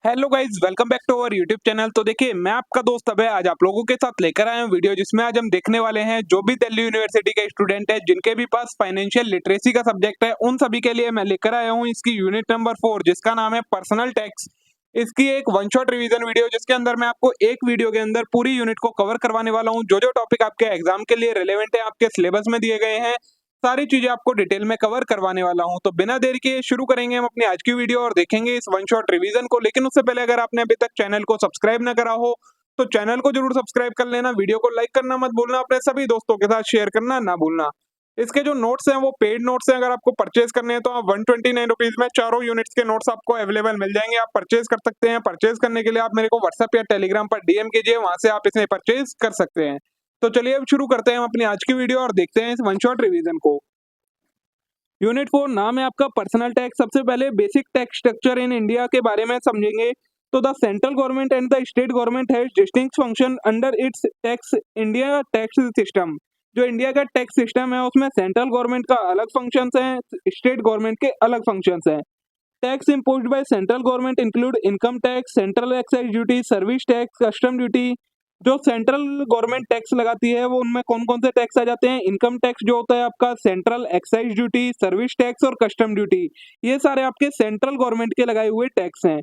Hello guys, welcome back to our YouTube channel. तो देखिए, मैं आपका दोस्त अभय आज आप लोगों के साथ लेकर आया हूँ वीडियो, जिसमें आज हम देखने वाले हैं जो भी दिल्ली यूनिवर्सिटी के स्टूडेंट है जिनके भी पास फाइनेंशियल लिटरेसी का सब्जेक्ट है, उन सभी के लिए मैं लेकर आया हूँ इसकी यूनिट नंबर 4, जिसका नाम है पर्सनल टैक्स। इसकी एक वन शॉट रिवीजन वीडियो, जिसके अंदर मैं आपको एक वीडियो के अंदर पूरी यूनिट को कवर करवाने वाला हूँ। जो जो टॉपिक आपके एग्जाम के लिए रिलेवेंट है, आपके सिलेबस में दिए गए हैं, सारी चीजें आपको डिटेल में कवर करवाने वाला हूं। तो बिना देर के शुरू करेंगे हम अपनी आज की वीडियो और देखेंगे इस वन शॉट रिवीजन को। लेकिन उससे पहले अगर आपने अभी तक चैनल को सब्सक्राइब ना करा हो तो चैनल को जरूर सब्सक्राइब कर लेना, वीडियो को लाइक करना मत भूलना, अपने सभी दोस्तों के साथ शेयर करना ना भूलना। इसके जो नोट्स हैं वो पेड नोट्स हैं, अगर आपको परचेज करने हैं तो आप 129 रुपीज में चारों यूनिट्स के नोट्स आपको अवेलेबल मिल जाएंगे, आप परचेज कर सकते हैं। परचेज करने के लिए आप मेरे को व्हाट्सएप या टेलीग्राम पर डीएम कीजिए, वहां से आप इसे परचेज कर सकते हैं। तो चलिए अब शुरू करते हैं हम अपनी आज की वीडियो और देखते हैं इस वन शॉट रिवीजन को। यूनिट 4 नाम है आपका पर्सनल टैक्स। सबसे पहले basic tax structure in India के बारे में समझेंगे। तो the central government and the state government has distinct function under its tax India tax system. जो इंडिया का टैक्स सिस्टम है उसमें सेंट्रल गवर्नमेंट का अलग फंक्शंस हैं, स्टेट गवर्नमेंट के अलग फंक्शंस हैं। Tax imposed bye central government include income tax, central excise duty, service tax, custom duty. जो सेंट्रल गवर्नमेंट टैक्स लगाती है वो उनमें कौन कौन से टैक्स आ जाते हैं? इनकम टैक्स जो होता है आपका, central excise duty, service tax और कस्टम ड्यूटी। ये सारे आपके सेंट्रल गवर्नमेंट के लगाए हुए टैक्स हैं।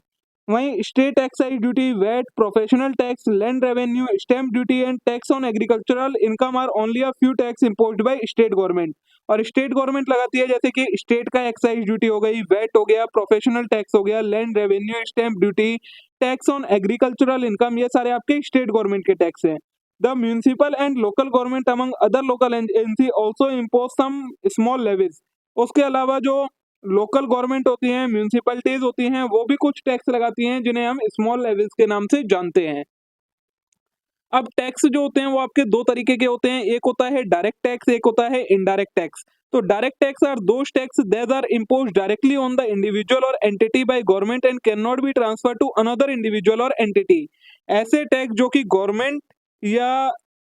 वहीं state excise duty, VAT, professional tax, land revenue, stamp duty and tax on agricultural income are only a few tax imposed by state government. और स्टेट गवर्नमेंट लगाती है जैसे कि स्टेट का एक्साइज ड्यूटी हो गई, वैट हो गया, प्रोफेशनल टैक्स हो गया, land revenue, stamp duty, tax on agricultural income. ये सारे आपके स्टेट गवर्नमेंट के टैक्स हैं। The municipal and local government among other local agency also impose some small levies. उसके अलावा जो लोकल गवर्नमेंट होती हैं, म्यूनिसिपैलिटीज होती हैं, वो भी कुछ टैक्स लगाती हैं जिन्हें हम स्मॉल लेवीज के नाम से जानते हैं। अब टैक्स जो होते हैं वो आपके दो तरीके के होते हैं, एक होता है डायरेक्ट टैक्स, एक होता है इनडायरेक्ट टैक्स। तो direct tax are those tax that are imposed directly on the individual और entity by government and can not be transfer to another individual और एंटिटी। ऐसे टैक्स जो कि गवर्नमेंट या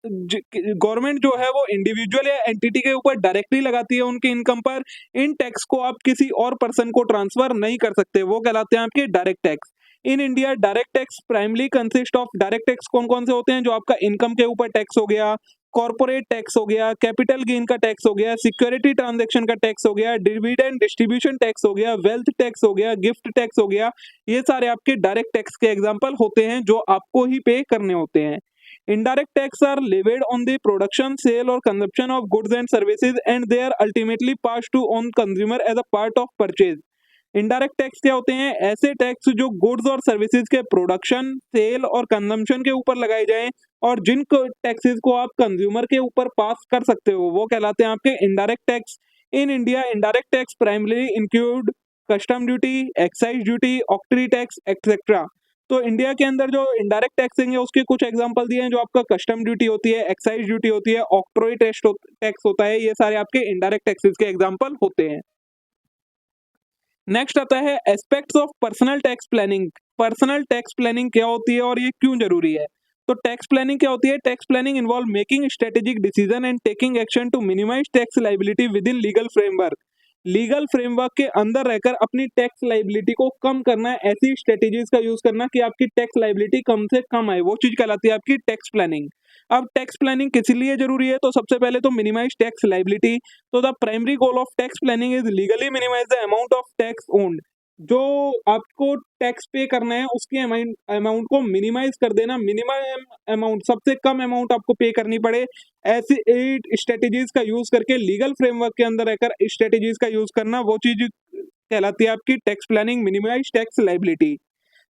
गवर्नमेंट जो है वो इंडिविजुअल या एंटिटी के ऊपर डायरेक्टली लगाती है उनकी इनकम पर, इन टैक्स को आप किसी और पर्सन को ट्रांसफर नहीं कर सकते, वो कहलाते हैं आपके direct tax. In India direct tax primarily consist of, direct tax कौन कौन से होते हैं? जो आपका इनकम के ऊपर टैक्स हो गया, कॉर्पोरेट टैक्स हो गया, कैपिटल गेन का टैक्स हो गया, सिक्योरिटी ट्रांजैक्शन का टैक्स हो गया, डिविडेंड डिस्ट्रीब्यूशन टैक्स हो गया, वेल्थ टैक्स हो गया, गिफ्ट टैक्स हो गया। ये सारे आपके डायरेक्ट टैक्स के एग्जांपल होते हैं जो आपको ही पे करने होते हैं। Indirect tax are levied on the production, sale or consumption of goods and services and they are ultimately passed to on consumer as a part of purchase। Indirect tax क्या होते हैं? ऐसे टैक्स जो गुड्स और services के production, cell और consumption के ऊपर लगाए जाएं और जिन टैक्सेस को आप कंज्यूमर के ऊपर पास कर सकते हो वो कहलाते हैं आपके indirect tax. In India indirect tax primary include custom duty, excise duty, octroi tax etcetera. तो इंडिया के अंदर जो इनडायरेक्ट टैक्स हैं उसके कुछ एग्जांपल दिए हैं, जो आपका कस्टम ड्यूटी होती है, एक्साइज ड्यूटी होती है, ऑक्ट्रोई टैक्स होता है, ये सारे आपके इनडायरेक्ट टैक्सेस के एग्जांपल होते हैं। नेक्स्ट आता है aspects of personal tax planning. Personal tax planning क्या होती है और ये क्यों जरूरी है? तो टैक्स प्लानिंग क्या होती है? Tax planning involve making strategic decision and taking action to minimise tax liability within legal framework. Legal framework के अंदर रहकर अपनी टैक्स लाइबिलिटी को कम करना है, ऐसी स्ट्रेटेजीज का यूज करना कि आपकी टैक्स लाइबिलिटी कम से कम आए, वो चीज कहलाती है आपकी टैक्स प्लानिंग। अब टैक्स प्लानिंग किस लिए जरूरी है? तो सबसे पहले तो मिनिमाइज टैक्स लाइबिलिटी। तो the primary goal of tax planning is legally minimise the amount of tax owned. जो आपको टैक्स पे करना है उसके अमाउंट को मिनिमाइज कर देना, मिनिमम अमाउंट, सबसे कम अमाउंट आपको पे करनी पड़े, ऐसी 8 स्ट्रेटेजीज का यूज करके लीगल फ्रेमवर्क के अंदर रहकर स्ट्रेटेजीज का यूज करना, वो चीज कहलाती है आपकी tax planning, minimise tax liability.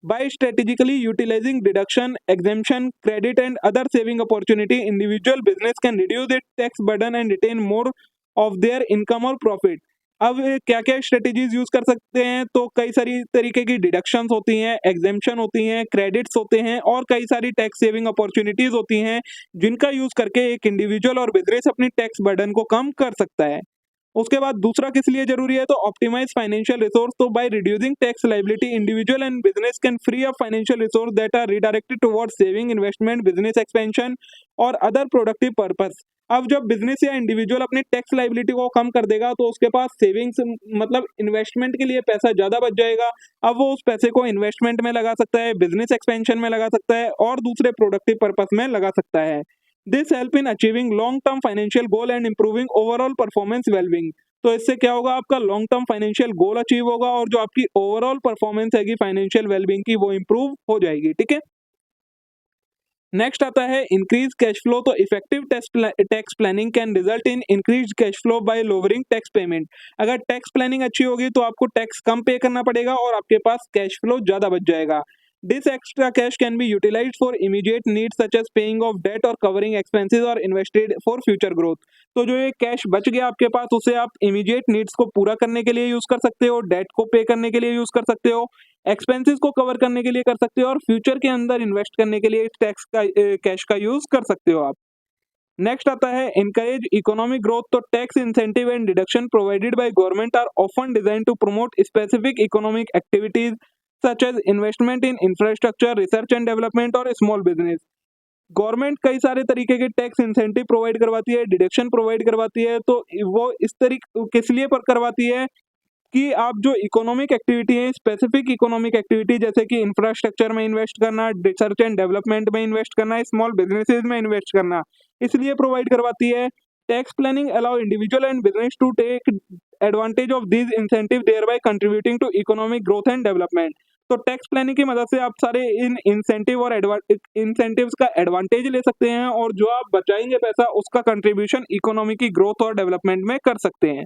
By strategically utilizing deduction, exemption, credit and other saving opportunity, individual business can reduce its tax burden and retain more of their income or profit। अब क्या क्या strategies use कर सकते हैं? तो कई सारी तरीके की डिडक्शंस होती हैं, एग्जेम्पशन होती हैं, क्रेडिट्स होते हैं और कई सारी टैक्स सेविंग अपॉर्चुनिटीज होती हैं जिनका यूज करके एक इंडिविजुअल और बिजनेस अपनी टैक्स बर्डन को कम कर सकता है। उसके बाद दूसरा किस लिए जरूरी है? तो ऑप्टिमाइज फाइनेंशियल रिसोर्स। तो by reducing tax liability individual and business can free up financial resource that are redirected towards saving, investment, business expansion और अदर प्रोडक्टिव पर्पस। अब जब बिजनेस या इंडिविजुअल अपनी टैक्स लायबिलिटी को कम कर देगा तो उसके पास सेविंग्स मतलब इन्वेस्टमेंट के लिए पैसा ज़्यादा बच जाएगा। अब वो उस पैसे को इन्वेस्टमेंट में लगा सकता है, बिजनेस एक्सपेंशन में लगा सकता है और दूसरे प्रोडक्टिव पर्पस में लगा सकता है। This help in achieving long term financial goal and improving overall performance wellbeing. तो इससे क्या होगा, आपका long term financial goal achieve होगा और जो आपकी ओवरऑल परफॉर्मेंस हैगी फाइनेंशियल वेलबिंग की वो इंप्रूव हो जाएगी। ठीक है, नेक्स्ट आता है इंक्रीज कैश फ्लो। तो effective tax planning can result in increase cash flow bye lowering tax payment. अगर टैक्स प्लानिंग अच्छी होगी तो आपको टैक्स कम पे करना पड़ेगा और आपके पास कैश फ्लो ज्यादा बच जाएगा। This extra cash can be utilised for immediate needs such as paying off debt और कवरिंग एक्सपेंसेस और इन्वेस्टेड फॉर फ्यूचर ग्रोथ। तो जो ये कैश बच गया आपके पास उसे आप इमीडिएट नीड्स को पूरा करने के लिए यूज कर सकते हो, डेट को पे करने के लिए यूज कर सकते हो, एक्सपेंसेस को कवर करने के लिए कर सकते हो और फ्यूचर के अंदर इन्वेस्ट करने के लिए टैक्स का कैश का यूज कर सकते हो आप। नेक्स्ट आता है एनकरेज इकोनॉमिक ग्रोथ। तो tax incentive and deduction provided by government are often designed to promote specific economic activities such as investment in infrastructure, research and development और स्मॉल बिजनेस। गवर्नमेंट कई सारे तरीके के टैक्स इंसेंटिव प्रोवाइड करवाती है, deduction provide करवाती है। तो वो इस तरीके किस लिए पर करवाती है कि आप जो इकोनॉमिक एक्टिविटी है, स्पेसिफिक इकोनॉमिक एक्टिविटी जैसे कि इंफ्रास्ट्रक्चर में इन्वेस्ट करना, रिसर्च एंड डेवलपमेंट में इन्वेस्ट करना, स्मॉल बिजनेसेस में इन्वेस्ट करना, इसलिए प्रोवाइड करवाती है। Tax planning allow individual and business to take advantage of these incentive thereby contributing to economic growth and development. तो टैक्स प्लानिंग की मदद से आप सारे इन इंसेंटिव और इंसेंटिव्स का एडवांटेज ले सकते हैं और जो आप बचाएंगे पैसा उसका कंट्रीब्यूशन इकोनॉमी की ग्रोथ और डेवलपमेंट में कर सकते हैं।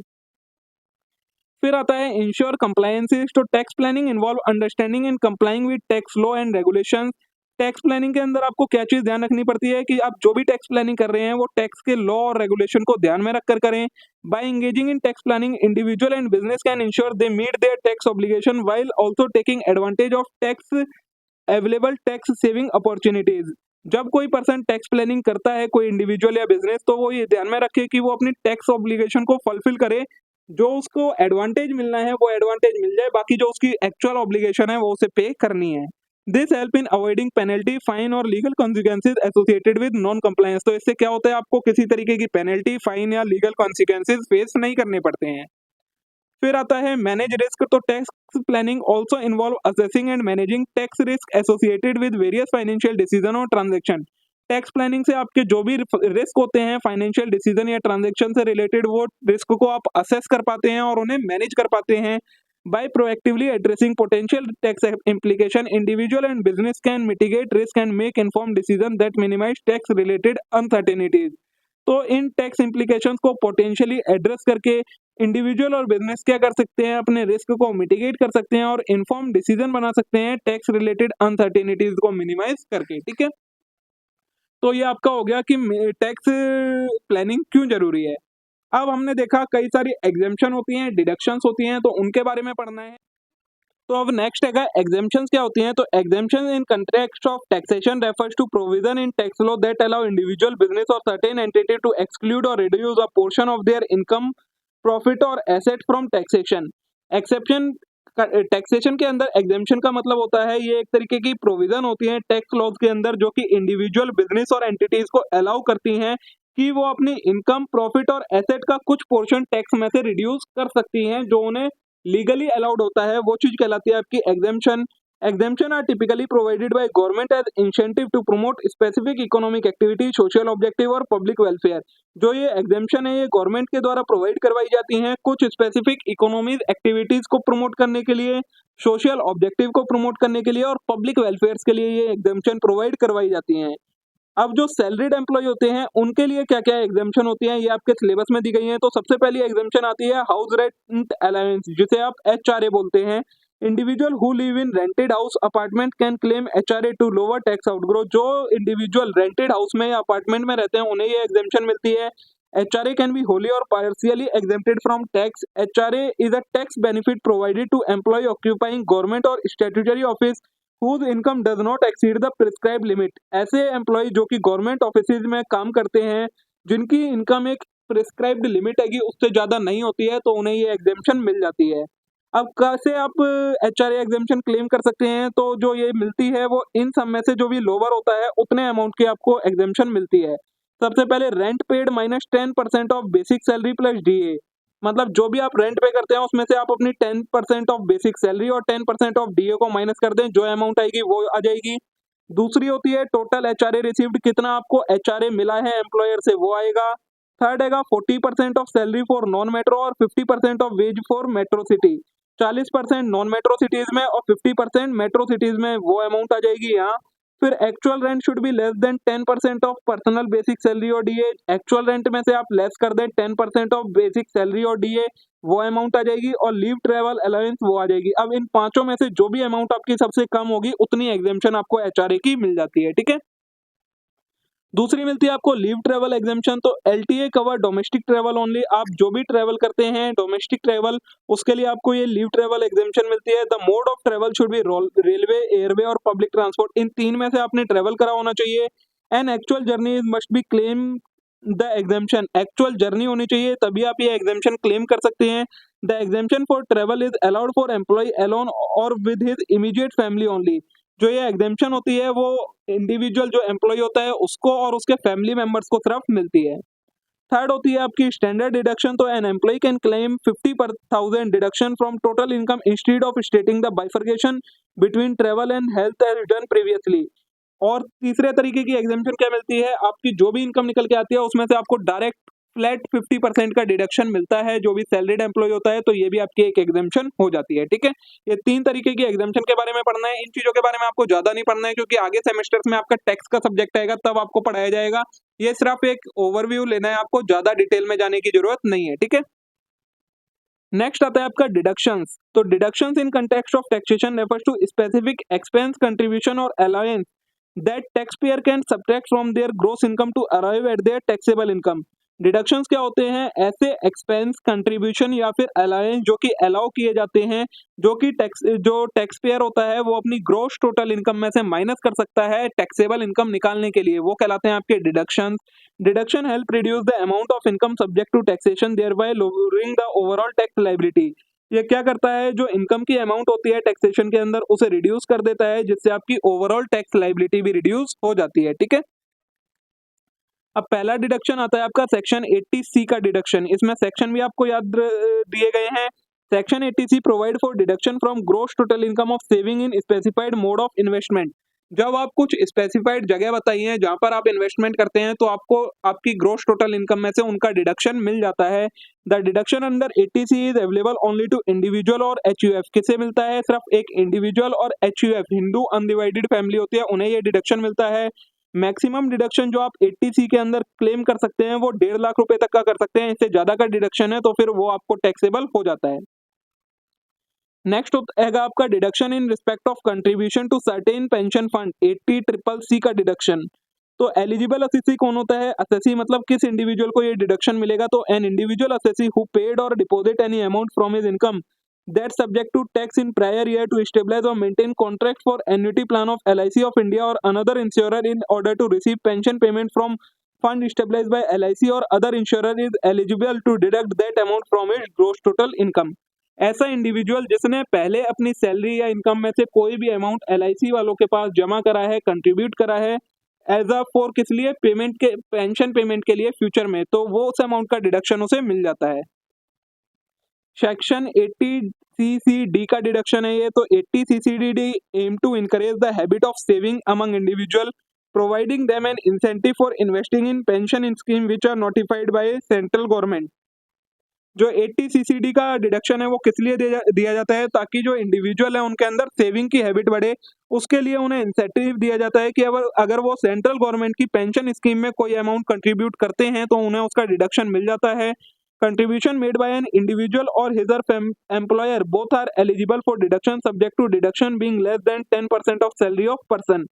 फिर आता है इंश्योर कंप्लायंसेस। तो tax planning involve understanding and complying with tax law and regulations. Tax planning के अंदर आपको क्या चीज ध्यान रखनी पड़ती है कि आप जो भी टैक्स प्लानिंग कर रहे हैं वो टैक्स के लॉ और रेगुलेशन को ध्यान में रखकर करें। By engaging in tax planning individual and business can ensure they meet their tax obligation while also taking advantage of tax available tax saving opportunities. जब कोई पर्सन टैक्स प्लानिंग करता है, कोई इंडिविजुअल या बिजनेस, तो वो ये ध्यान में रखे कि वो अपनी टैक्स ऑब्लिगेशन को फुलफिल करे, जो उसको एडवांटेज मिलना है वो एडवांटेज मिल जाए, बाकी जो उसकी एक्चुअल ऑब्लिगेशन है वो उसे पे करनी है। This help in avoiding penalty, fine और legal consequences associated with non compliance. तो इससे क्या होता है, आपको किसी तरीके की पेनल्टी, फाइन या लीगल कॉन्सिक्वेंसेज फेस नहीं करने पड़ते हैं। फिर आता है मैनेज रिस्क। तो tax planning also involve assessing and managing tax risk associated with various financial decision और ट्रांजेक्शन। टैक्स प्लानिंग से आपके जो भी रिस्क होते हैं फाइनेंशियल डिसीजन या ट्रांजेक्शन से रिलेटेड, वो रिस्क को आप असेस कर पाते हैं और उन्हें मैनेज कर पाते हैं। By proactively addressing potential tax implication, individual and business can mitigate risk and make informed decisions that minimize tax related uncertainties। तो इन टैक्स इम्प्लीकेशंस को पोटेंशियली एड्रेस करके इंडिविजुअल और बिजनेस क्या कर सकते हैं, अपने रिस्क को मिटिगेट कर सकते हैं और इन्फॉर्म डिसीजन बना सकते हैं टैक्स रिलेटेड अनसर्टेनिटीज को मिनिमाइज करके। ठीक है, तो ये आपका हो गया कि टैक्स प्लानिंग क्यों जरूरी है। अब हमने देखा कई सारी एग्जेम्पशन होती हैं, डिडक्शंस होती हैं, तो उनके बारे में पढ़ना है। तो अब नेक्स्ट है एग्जेम्पशंस क्या होती हैं। तो exemption in context of taxation refers to provision in tax law that allow individual business और सर्टेन एंटिटी टू एक्सक्लूड और reduce a portion of their income, profit और asset from taxation. Exception taxation के अंदर exemption का मतलब होता है ये एक तरीके की प्रोविजन होती है टैक्स लॉज के अंदर जो कि इंडिविजुअल बिजनेस और एंटिटीज को अलाउ करती हैं कि वो अपनी इनकम, प्रॉफिट और एसेट का कुछ पोर्शन टैक्स में से रिड्यूस कर सकती हैं, जो उन्हें लीगली अलाउड होता है, वो चीज कहलाती है आपकी exemption. Exemption are typically provided by government as incentive to promote specific economic activity, social objective और पब्लिक वेलफेयर। जो ये एग्जेम्पशन है ये गवर्नमेंट के द्वारा प्रोवाइड करवाई जाती हैं कुछ स्पेसिफिक इकोनॉमिक एक्टिविटीज को प्रमोट करने के लिए, सोशल ऑब्जेक्टिव को प्रमोट करने के लिए और पब्लिक वेलफेयर के लिए ये एग्जेम्पशन प्रोवाइड करवाई जाती हैं। अब जो सैलरीड एम्प्लॉय होते हैं उनके लिए क्या क्या एग्जेम्पशन होती है ये आपके सिलेबस में दी गई है। तो सबसे पहली एग्जेम्पशन आती है हाउस रेंट अलाउंस, जिसे आप HRA बोलते हैं। Individual who live in rented house apartment can claim HRA to lower tax outgrow. जो इंडिविजुअल रेंटेड हाउस में या अपार्टमेंट में रहते हैं उन्हें ये एग्जेम्पशन मिलती है। HRA कैन बी होली और partially exempted from tax. HRA is a tax benefit provided to employee occupying government और statutory office whose income does not exceed the prescribed limit। ऐसे एम्प्लॉय जो कि गवर्नमेंट ऑफिस में काम करते हैं जिनकी इनकम एक प्रिस्क्राइब्ड लिमिट है कि उससे ज्यादा नहीं होती है, तो उन्हें ये एग्जेम्पशन मिल जाती है। अब कैसे आप HRA एग्जेम्पशन क्लेम कर सकते हैं, तो जो ये मिलती है वो इन सब में से जो भी लोअर होता है उतने अमाउंट की आपको एग्जेम्पशन मिलती है। सबसे पहले rent paid minus 10% of basic salary plus DA, मतलब जो भी आप रेंट पे करते हैं उसमें से आप अपनी 10% ऑफ बेसिक सैलरी और 10% ऑफ डीए को माइनस कर दें, जो अमाउंट आएगी वो आ जाएगी। दूसरी होती है टोटल एचआरए रिसीव्ड, कितना आपको एचआरए मिला है एम्प्लॉयर से वो आएगा। थर्ड आएगा 40% of salary for non metro और 50% of ways for metro city. 40% non metro cities में और 50% मेट्रो सिटीज में, वो अमाउंट आ जाएगी यहाँ। फिर actual rent should be less than 10% of personal basic salary और डीए, एक्चुअल रेंट में से आप लेस कर दें 10% ऑफ बेसिक सैलरी और डीए, वो अमाउंट आ जाएगी। और लीव ट्रेवल अलाउंस वो आ जाएगी। अब इन पांचों में से जो भी अमाउंट आपकी सबसे कम होगी उतनी एग्जेम्पशन आपको एचआरए की मिल जाती है, ठीक है। दूसरी मिलती है आपको लीव ट्रेवल एग्जेम्पशन। तो LTA cover domestic travel only, आप जो भी ट्रेवल करते हैं डोमेस्टिक ट्रेवल, उसके लिए आपको ये लीव ट्रेवल एग्जेम्पशन मिलती है। The mode of travel should be railway, airway और पब्लिक ट्रांसपोर्ट, इन तीन में से आपने ट्रेवल करा होना चाहिए। And actual journey must be claim the exemption, actual journey होनी चाहिए तभी आप ये एग्जेम्पशन क्लेम कर सकते हैं। The exemption for travel is allowed for employee alone और with his immediate family only, जो ये एग्जेम्पशन होती है वो इंडिविजुअल जो एम्प्लॉय होता है उसको और उसके फैमिली मेंबर्स को सिर्फ मिलती है। थर्ड होती है आपकी स्टैंडर्ड डिडक्शन। तो an employ can claim 50,000 deduction from total income instead of stating the bifurcation between travel and health as done previously. और तीसरे तरीके की एग्जेम्पशन क्या मिलती है, आपकी जो भी इनकम निकल के आती है उसमें से आपको डायरेक्ट फ्लैट 50% का डिडक्शन मिलता है जो भी सैलरीड एम्प्लॉय होता है, तो ये भी आपकी एक एग्जेम्पशन हो जाती है, ठीक है। ये तीन तरीके की एग्जेम्पशन के बारे में पढ़ना है। इन चीजों के बारे में आपको ज्यादा नहीं पढ़ना है क्योंकि आगे सेमेस्टर्स में आपका टैक्स का सब्जेक्ट आएगा तब आपको पढ़ाया जाएगा। ये सिर्फ एक ओवरव्यू लेना है, आपको ज्यादा डिटेल में जाने की जरूरत नहीं है, ठीक है। नेक्स्ट आता है आपका डिडक्शंस। तो deductions in context of taxation refers to specific expense, contribution और allowance that taxpayer can subtract from their gross income to arrive at their taxable income. Deductions क्या होते हैं, ऐसे एक्सपेंस, कंट्रीब्यूशन या फिर अलाउंस जो कि अलाउ किए जाते हैं, जो टैक्स पेयर होता है वो अपनी ग्रॉस टोटल इनकम में से माइनस कर सकता है टैक्सेबल इनकम निकालने के लिए, वो कहलाते हैं आपके deductions. Deduction help reduce the amount of income subject to taxation, thereby lowering the overall tax liability. ये क्या करता है, जो इनकम की अमाउंट होती है टैक्सेशन के अंदर उसे रिड्यूस कर देता है, जिससे आपकी ओवरऑल टैक्स लायबिलिटी भी रिड्यूस हो जाती है, ठीक है। अब पहला डिडक्शन आता है आपका सेक्शन 80C का डिडक्शन। इसमें सेक्शन भी आपको याद दिए गए हैं। Section 80C provide for deduction from gross total income of saving in specified mode of investment. जब आप कुछ स्पेसिफाइड जगह बताइए जहां पर आप इन्वेस्टमेंट करते हैं तो आपको आपकी ग्रॉस टोटल इनकम में से उनका डिडक्शन मिल जाता है। The deduction under 80C is available only to individual और एचयूएफ। किसे मिलता है, सिर्फ एक इंडिविजुअल और एचयूएफ, हिंदू अनडिवाइडेड फैमिली होती है, उन्हें ये डिडक्शन मिलता है। मैक्सिमम डिडक्शन जो आप 80C के अंदर क्लेम कर सकते हैं वो 1.5 लाख रुपए तक का कर सकते हैं। इससे ज्यादा का डिडक्शन है तो फिर वो आपको टैक्सेबल हो जाता है। नेक्स्ट है आपका deduction in respect of contribution to certain pension fund, 80CCC का डिडक्शन। तो एलिजिबल असेसी कौन होता है, असेसी मतलब किस इंडिविजुअल को ये डिडक्शन मिलेगा, तो an individual assessee who paid और deposit any amount from his income that subject to tax in prior year to stabilize or maintain contract for annuity plan of LIC of India or another insurer in order to receive pension payment from fund stabilized by LIC or other insurer is eligible to deduct that amount from its gross total income। ऐसा individual जिसने पहले अपनी salary या income में से कोई भी amount LIC वालों के पास जमा करा है, कंट्रीब्यूट करा है एज अ फॉर किस लिए, पेमेंट के, पेंशन पेमेंट के लिए फ्यूचर में, तो वो उस अमाउंट का डिडक्शन उसे मिल जाता है। सेक्शन 80CCD का डिडक्शन है ये। तो 80CCD aim to encourage the habit of saving among individual, providing them an incentive for investing in pension in scheme which are notified by central government. जो 80CCD का deduction है वो किस लिए दिया जाता है, ताकि जो इंडिविजुअल है उनके अंदर सेविंग की हैबिट बढ़े, उसके लिए उन्हें इंसेंटिव दिया जाता है कि अगर वो सेंट्रल गवर्नमेंट की पेंशन स्कीम में कोई अमाउंट कंट्रीब्यूट करते हैं तो उन्हें उसका डिडक्शन मिल जाता है। Contribution made by an individual और his employer both are eligible for deduction subject to deduction being less than 10% of salary of person.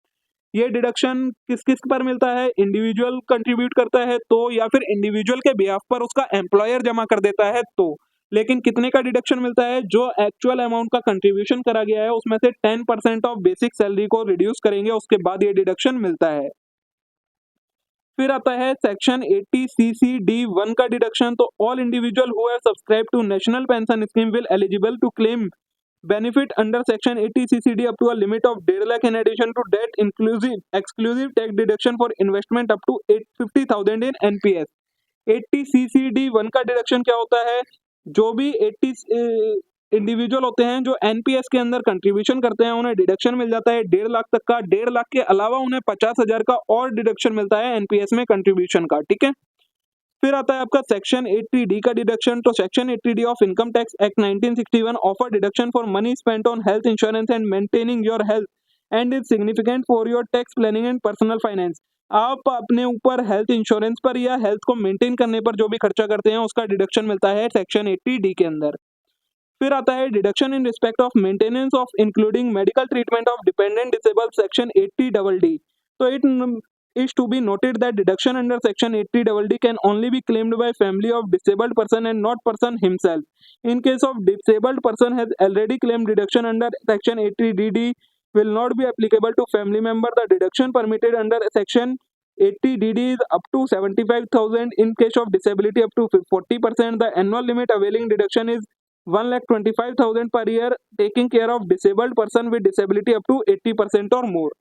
ये डिडक्शन किस किस पर मिलता है, इंडिविजुअल कंट्रीब्यूट करता है तो, या फिर इंडिविजुअल के बिहाफ पर उसका एम्प्लॉयर जमा कर देता है तो। लेकिन कितने का डिडक्शन मिलता है, जो एक्चुअल अमाउंट का कंट्रीब्यूशन करा गया है उसमें से 10% ऑफ बेसिक सैलरी को रिड्यूस करेंगे, उसके बाद ये डिडक्शन मिलता है। फिर आता है सेक्शन 80CCD1 का डिडक्शन। तो all individual who have subscribe to national pension scheme will eligible to claim benefit under section 80 CCD up to a limit of 1.5 lakh in addition to that exclusive tax deduction for investment up to 850,000 in NPS। 80 CCD 1 का deduction क्या होता है? जो भी 80 individual होते हैं जो NPS के अंदर कंट्रीब्यूशन करते हैं उन्हें डिडक्शन मिल जाता है 1.5 लाख तक का। 1.5 लाख के अलावा उन्हें 50,000 का और डिडक्शन मिलता है एनपीएस में कंट्रीब्यूशन का। ठीक है, फिर आता है आपका सेक्शन 80D का डिडक्शन। तो section 80D of income tax act 1961 offer deduction for money spent on health insurance and maintaining your health and is significant for your tax planning and personal finance. आप अपने ऊपर health insurance पर या health को maintain करने पर जो भी खर्चा करते हैं उसका डिडक्शन मिलता है सेक्शन 80D के अंदर। फिर आता है deduction in respect of maintenance of including medical treatment of dependent disable section 80DD। तो it is to be noted that deduction under section 80DD can only be claimed by family of disabled person and not person himself. In case of disabled person has already claimed deduction under section 80DD will not be applicable to family member. The deduction permitted under section 80DD is up to 75,000. In case of disability up to 40%. The annual limit availing deduction is 1,25,000 per year, taking care of disabled person with disability up to 80% or more।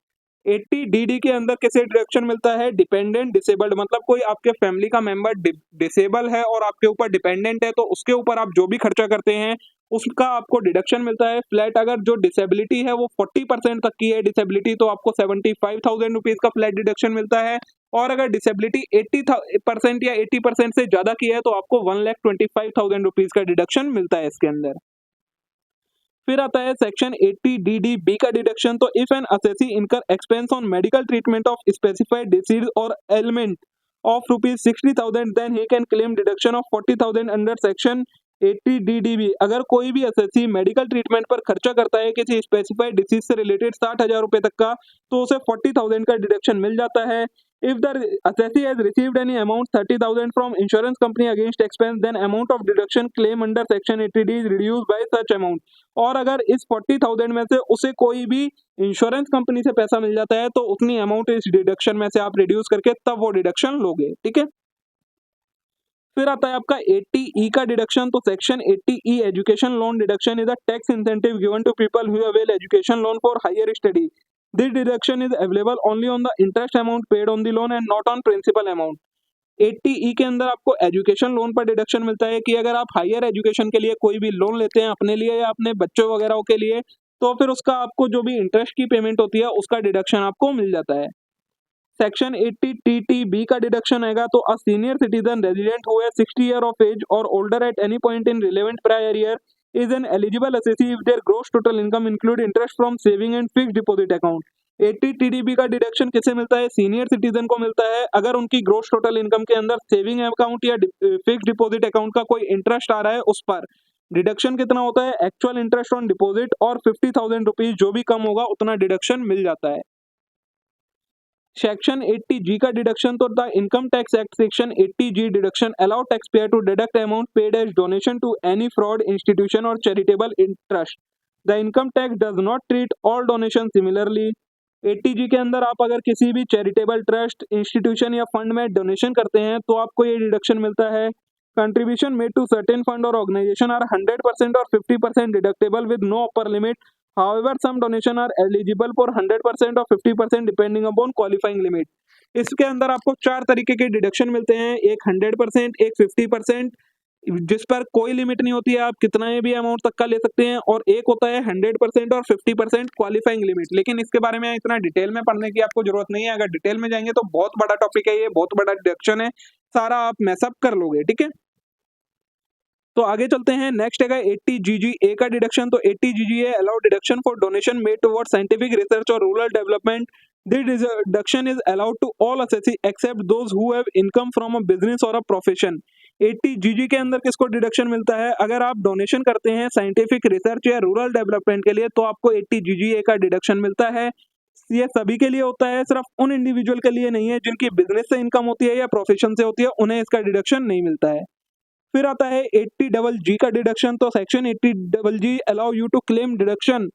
80DD के अंदर कैसे deduction मिलता है? Dependent disabled, मतलब कोई आपके family का member disable है और आपके ऊपर डिपेंडेंट है तो उसके ऊपर आप जो भी खर्चा करते हैं उसका आपको डिडक्शन मिलता है फ्लैट। अगर जो डिसेबिलिटी है वो 40% तक की है डिसेबिलिटी तो आपको 75,000 रुपीज का फ्लैट डिडक्शन मिलता है, और अगर डिसेबिलिटी 80% या 80% से ज्यादा की है तो आपको 1,25,000 रुपीज का डिडक्शन मिलता है इसके अंदर। फिर आता है सेक्शन 80DD का डिडक्शन। तो if an assessee incur expense on medical treatment of specified disease or ailment of ₹60,000 then he can claim deduction of 40,000 under section 80DD। अगर कोई भी असेसी मेडिकल ट्रीटमेंट पर खर्चा करता है किसी स्पेसिफाइड डिसीज से रिलेटेड 60,000 रुपए तक का तो उसे 40,000 का डिडक्शन मिल जाता है। If the assessee has received any amount 30,000 from insurance company against expense, then amount of deduction claim under section 80D is reduced by such amount। और अगर इस 40,000 में से उसे कोई भी इंश्योरेंस कंपनी से पैसा मिल जाता है तो उतनी अमाउंट इस डिडक्शन में से आप रिड्यूस करके तब वो डिडक्शन लोगे। ठीक है, फिर आता है आपका 80E का डिडक्शन। तो section 80E education loan deduction is a tax incentive given to people who avail education loan for higher study. This deduction is available only on the interest amount paid on the loan and not on principal amount। 80E के अंदर आपको education loan पर deduction मिलता है कि अगर आप higher education के लिए कोई भी लोन लेते हैं अपने लिए या अपने बच्चों वगैरह के लिए तो फिर उसका आपको जो भी इंटरेस्ट की पेमेंट होती है उसका डिडक्शन आपको मिल जाता है। सेक्शन 80TTB का डिडक्शन आएगा। तो a senior citizen resident who has 60 year of age or older at any point in relevant prior year is an eligible assessee if their gross total income include interest from saving and fixed deposit account। 80TDB का deduction किसे मिलता है? Senior citizen को मिलता है अगर उनकी gross total income के अंदर सेविंग अकाउंट या फिक्स्ड डिपॉजिट अकाउंट का कोई इंटरेस्ट आ रहा है उस पर डिडक्शन कितना होता है? एक्चुअल इंटरेस्ट ऑन डिपॉजिट और 50,000 रुपीज जो भी कम होगा उतना डिडक्शन मिल जाता है। सेक्शन 80G का डिडक्शन। तो the income tax act section 80G deduction allow tax payer to deduct amount paid as donation to any fraud institution or charitable interest. The income tax does not treat all donation similarly. 80G के अंदर आप अगर किसी भी charitable trust institution या fund में donation करते हैं तो आपको ये डिडक्शन मिलता है। Contribution made to certain fund or organisation are 100% or 50% deductible with no upper limit. However, some donation are eligible for 100% or 50% depending upon qualifying limit। इसके अंदर आपको 4 तरीके के डिडक्शन मिलते हैं, एक 100%, एक 50% जिस पर कोई लिमिट नहीं होती है, आप कितना भी अमाउंट तक का ले सकते हैं, और एक होता है 100% और 50% क्वालिफाइंग लिमिट। लेकिन इसके बारे में इतना डिटेल में पढ़ने की आपको जरूरत नहीं है, अगर डिटेल में जाएंगे तो बहुत बड़ा टॉपिक है, ये बहुत बड़ा डिडक्शन है, सारा आप मैसअप कर लोगे। ठीक है, तो आगे चलते हैं। नेक्स्ट है 80GGA का डिडक्शन। तो 80GGA allow deduction for donation made toward scientific research or rural development. This deduction is allowed to all assessee except those who have income from a business or a profession. 80GG के अंदर किसको deduction मिलता है? अगर आप donation करते हैं scientific research या रूरल डेवलपमेंट के लिए तो आपको 80GGA का डिडक्शन मिलता है। ये सभी के लिए होता है, सिर्फ उन इंडिविजुअल के लिए नहीं है जिनकी बिजनेस से इनकम होती है या प्रोफेशन से होती है, उन्हें इसका डिडक्शन नहीं मिलता है। फिर आता है 80GG का डिडक्शन। तो section 80GG allow you to claim deduction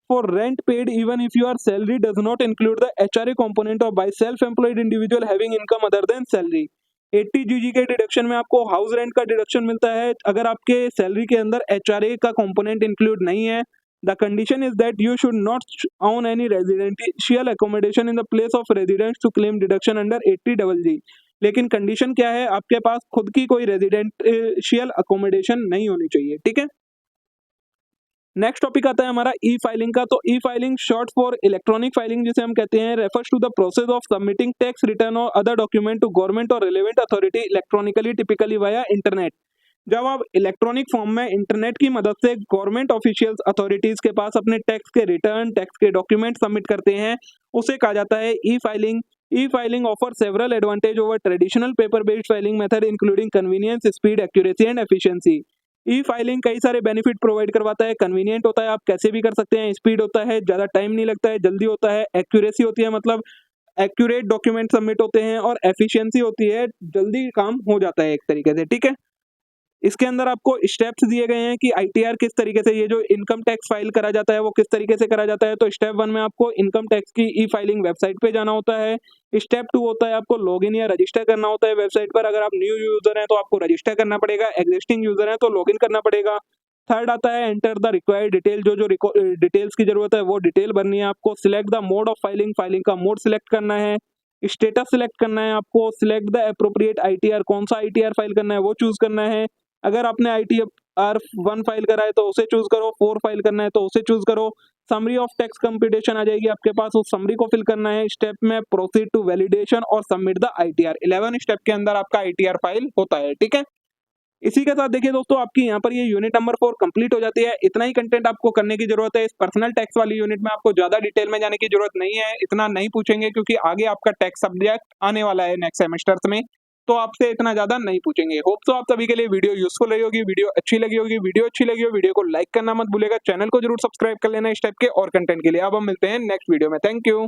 for rent paid even if your salary does not include the HRA component of by self employed individual having income other than salary. 80GG के deduction में आपको house rent का deduction मिलता है अगर आपके salary के अंदर एचआरए का कंपोनेंट इंक्लूड नहीं है। The condition is that you should not own any residential accommodation in the place of residence to claim deduction under 80GG। लेकिन कंडीशन क्या है, आपके पास खुद की कोई रेजिडेंशियल अकोमोडेशन नहीं होनी चाहिए, ठीक है। नेक्स्ट टॉपिक आता है हमारा ई फाइलिंग का। तो E filing short for electronic filing जिसे हम कहते हैं, refers to the process of submitting tax return और अदर डॉक्यूमेंट टू गवर्नमेंट और relevant authority electronically, typically via internet. जब आप इलेक्ट्रॉनिक फॉर्म में इंटरनेट की मदद से गवर्नमेंट ऑफिशियल्स अथॉरिटीज के पास अपने टैक्स के रिटर्न, टैक्स के डॉक्यूमेंट सबमिट करते हैं, उसे कहा जाता है ई filing. E filing offer several advantage over traditional paper based filing method including convenience, speed, accuracy and efficiency. E filing कई सारे बेनिफिट प्रोवाइड करवाता है। कन्वीनियंट होता है, आप कैसे भी कर सकते हैं। स्पीड होता है, ज़्यादा टाइम नहीं लगता है, जल्दी होता है। एक्यूरेसी होती है, मतलब एक्यूरेट डॉक्यूमेंट सबमिट होते हैं। और एफिशिएंसी होती है, जल्दी काम हो जाता है एक तरीके से, ठीक है। इसके अंदर आपको स्टेप्स दिए गए हैं कि आईटीआर किस तरीके से, ये जो इनकम टैक्स फाइल करा जाता है वो किस तरीके से करा जाता है। तो स्टेप 1 में आपको इनकम टैक्स की ई फाइलिंग वेबसाइट पे जाना होता है। स्टेप 2 होता है आपको लॉगिन या रजिस्टर करना होता है वेबसाइट पर। अगर आप न्यू यूजर हैं तो आपको रजिस्टर करना पड़ेगा, एग्जिस्टिंग यूजर हैं तो लॉगिन करना पड़ेगा। थर्ड आता है एंटर द रिक्वायर्ड डिटेल, जो डिटेल्स की जरूरत है वो डिटेल भरनी है आपको। Select the mode of filing, filing का मोड सिलेक्ट करना है। स्टेटस सिलेक्ट करना है आपको। सिलेक्ट द अप्रोप्रिएट आईटीआर, कौन सा आईटीआर फाइल करना है वो चूज करना है। अगर आपने आईटीआर 1 फाइल करा है तो उसे चूज करो, 4 फाइल करना है तो उसे चूज करो। समरी ऑफ टैक्स कंप्यूटेशन आ जाएगी आपके पास, उस समरी को फिल करना है। स्टेप में प्रोसीड टू वैलिडेशन और सबमिट द आईटीआर। 11 स्टेप के अंदर आपका आईटीआर फाइल होता है, ठीक है। इसी के साथ देखिए दोस्तों, आपकी यहाँ पर ये यूनिट नंबर 4 कंप्लीट हो जाती है। इतना ही कंटेंट आपको करने की जरूरत है। इस पर्सनल टैक्स वाली यूनिट में आपको ज्यादा डिटेल में जाने की जरूरत नहीं है, इतना नहीं पूछेंगे क्योंकि आगे आपका टैक्स सब्जेक्ट आने वाला है नेक्स्ट सेमेस्टर्स में, तो आपसे इतना ज्यादा नहीं पूछेंगे। होप तो आप सभी के लिए वीडियो यूजफुल रही होगी, वीडियो अच्छी लगी होगी। वीडियो अच्छी लगी हो वीडियो को लाइक करना मत भूलेगा, चैनल को जरूर सब्सक्राइब कर लेना इस टाइप के और कंटेंट के लिए। अब हम मिलते हैं नेक्स्ट वीडियो में। Thank you.